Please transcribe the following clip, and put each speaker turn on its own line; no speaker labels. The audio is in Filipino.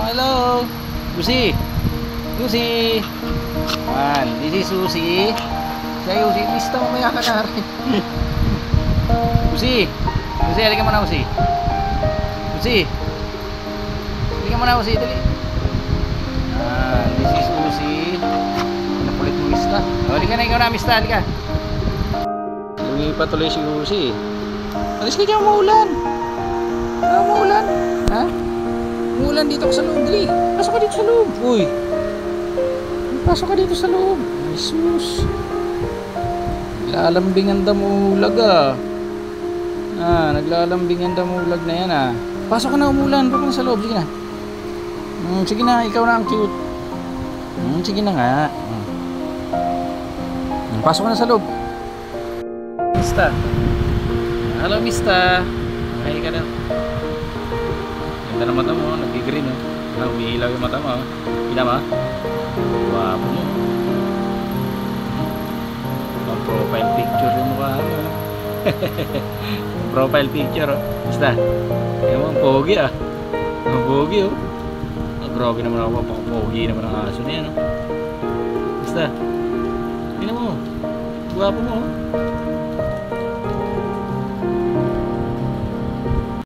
hello. Susi. Susi. Man, this is Susi. Siya Susi. Lista mo maya ka na rin. Susi. Susi, halika mo na Susi. Susi. Halika mo na Susi, dali. Man, this is Susi. Nakulit mo Mista. Halika na, ikaw na Mista, halika. Lumipat tuloy si Susi. Alis ka dyan, maulan. Maulan. Ha? Maulan dito ka sa loob, dali. Pasok ka dito sa loob. Uy. Pasok ka dito sa loob. Jesus. Naglalambing ang damulag naglalambing ang damulag na yan Pasok ka na, umulan. Pasok ka na sa loob. Sige na. Sige na, ikaw na ang cute. Sige na nga. Pasok ka na sa loob. Mista. Hello Mista. Ay ka na. Ganda na mata mo, nag-green umiilaw yung mata mo. Kita mo? Wapo mo. Ang profile picture yung mukha mo. Profile picture Mista. Yan mo, ang pogi ang pogi grabe naman ako, pang-pogi naman ang aso niya Mista. Tingnan mo. Wapo mo